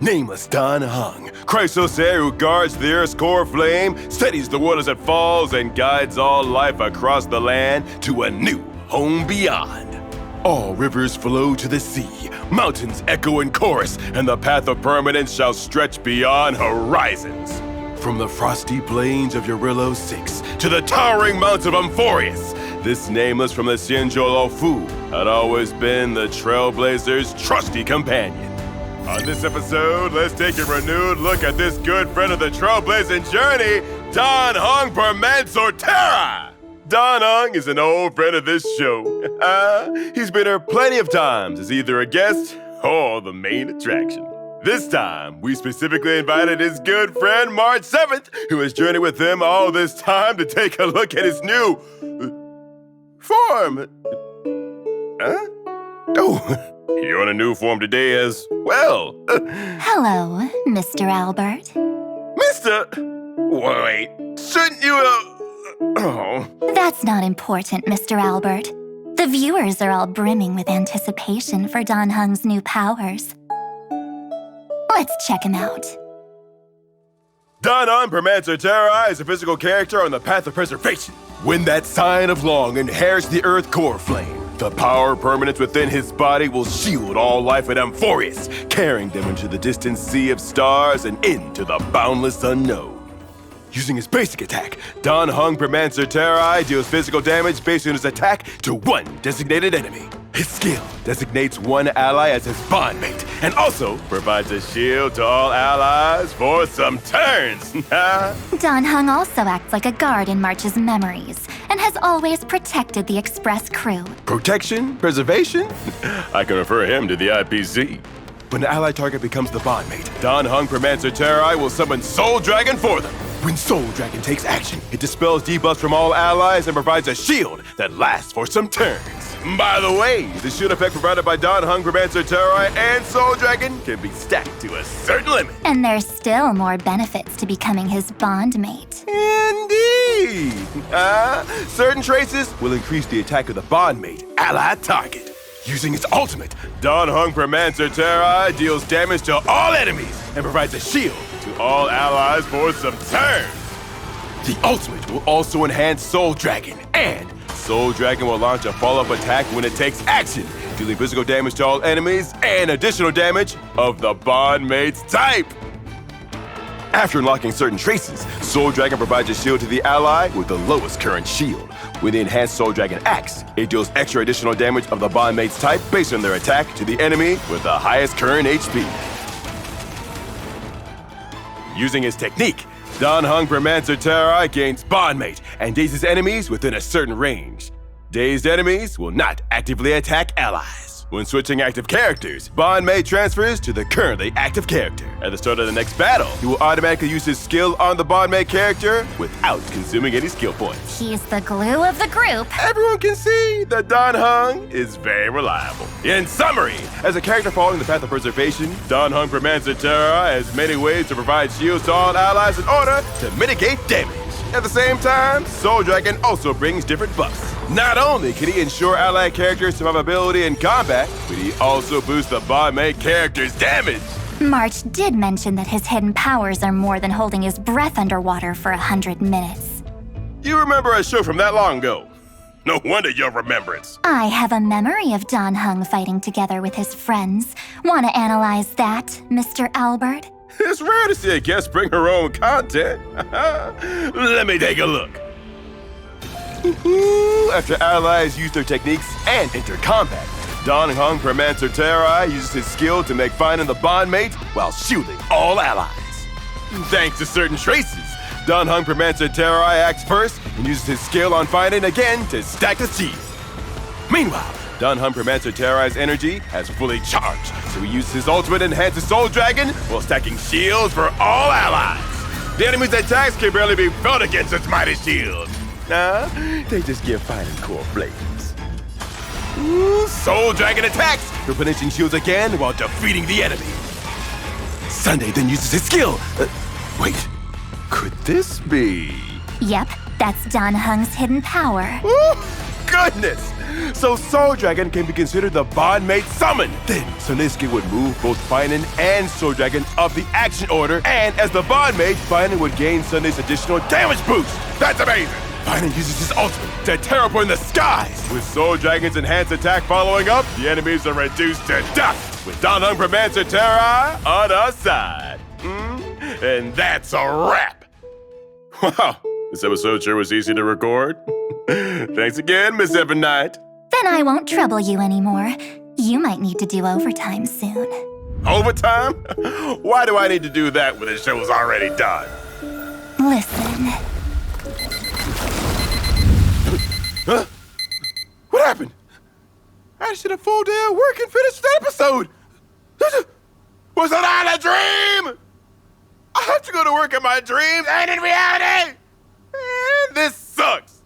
Nameless Don Heng, Chrysosaur who guards the Earth's core flame, steadies the world as it falls, and guides all life across the land to a new home beyond. All rivers flow to the sea, mountains echo in chorus, and the path of permanence shall stretch beyond horizons. From the frosty plains of Eurillo 6 to the towering mountains of Amphorius, this nameless from the Xianzhou Fu had always been the Trailblazer's trusty companion. On this episode, let's take a renewed look at this good friend of the Trailblazing journey, Don Heng Permansor Terrae! Don Heng is an old friend of this show. He's been here plenty of times as either a guest or the main attraction. This time, we specifically invited his good friend March 7th, who has journeyed with him all this time to take a look at his new form. Huh? Oh. You're in a new form today as well. Hello, Mr. Owlbert. Mr. Wait, shouldn't you Oh. That's not important, Mr. Owlbert. The viewers are all brimming with anticipation for Don Heng's new powers. Let's check him out. Don Heng Permansor Terrae is a physical character on the path of preservation. When that sign of Long inherits the Earth Coreflame, the power permanence within his body will shield all life at Amphorius, carrying them into the distant sea of stars and into the boundless unknown. Using his basic attack, Don Heng Permansor Terrae deals physical damage based on his attack to one designated enemy. His skill designates one ally as his bondmate and also provides a shield to all allies for some turns. Don Heng also acts like a guard in March's memories and has always protected the Express crew. Protection? Preservation? I can refer him to the IPC. When an ally target becomes the bondmate, Don Heng Permansor Terrae will summon Soul Dragon for them. When Soul Dragon takes action, it dispels debuffs from all allies and provides a shield that lasts for some turns. By the way, the shield effect provided by Don Heng Permansor Terrae and Soul Dragon can be stacked to a certain limit. And there's still more benefits to becoming his bondmate. Indeed! Certain traces will increase the attack of the bondmate ally target. Using its ultimate, Don Heng Permansor Terrae deals damage to all enemies and provides a shield to all allies for some turns. The ultimate will also enhance Soul Dragon, and Soul Dragon will launch a follow-up attack when it takes action, dealing physical damage to all enemies and additional damage of the bondmate's type. After unlocking certain traces, Soul Dragon provides a shield to the ally with the lowest current shield. When the enhanced Soul Dragon acts, it deals extra additional damage of the bondmate's type based on their attack to the enemy with the highest current HP. Using his technique, Don Heng Permansor Terrae gains bondmate and dazes enemies within a certain range. Dazed enemies will not actively attack allies. When switching active characters, bondmate transfers to the currently active character. At the start of the next battle, he will automatically use his skill on the bondmate character without consuming any skill points. He's the glue of the group. Everyone can see that Don Heng is very reliable. In summary, as a character following the path of preservation, Don Heng Permansor Terrae has many ways to provide shields to all allies in order to mitigate damage. At the same time, Soul Dragon also brings different buffs. Not only can he ensure allied characters' survivability in combat, but he also boosts the bondmate character's damage. March did mention that his hidden powers are more than holding his breath underwater for 100 minutes. You remember a show from that long ago. No wonder your remembrance. I have a memory of Don Heng fighting together with his friends. Want to analyze that, Mr. Owlbert? It's rare to see a guest bring her own content. Let me take a look. After allies use their techniques and enter combat, Don Heng Permansor Terrae uses his skill to make finding the bondmate while shielding all allies. Thanks to certain traces, Don Heng Permansor Terrae acts first and uses his skill on finding again to stack the shield. Meanwhile, Don Heng Permansor Terrae's energy has fully charged, so he uses his ultimate enhanced Soul Dragon while stacking shields for all allies. The enemy's attacks can barely be felt against its mighty shield. Nah, they just give fighting core flames. Soul Dragon attacks, replenishing shields again while defeating the enemy. Sunday then uses his skill. Wait, could this be? Yep, that's Don Heng's hidden power. Ooh, goodness! So Soul Dragon can be considered the bondmate summon. Then Soniski would move both Finan and Soul Dragon up the action order, and as the bondmate, Finan would gain Sunday's additional damage boost. That's amazing! Finan uses his ultimate to teleport in the skies. With Soul Dragon's enhanced attack following up, the enemies are reduced to dust. With Don Hung Permansor Terrae on our side. And that's a wrap. Wow, this episode sure was easy to record. Thanks again, Miss Evernight. Then I won't trouble you anymore. You might need to do overtime soon. Overtime? Why do I need to do that when the show's already done? Listen. Huh? What happened? I just did a full day of work and finished the episode. Was it all a dream? I have to go to work in my dreams and in reality. And this sucks.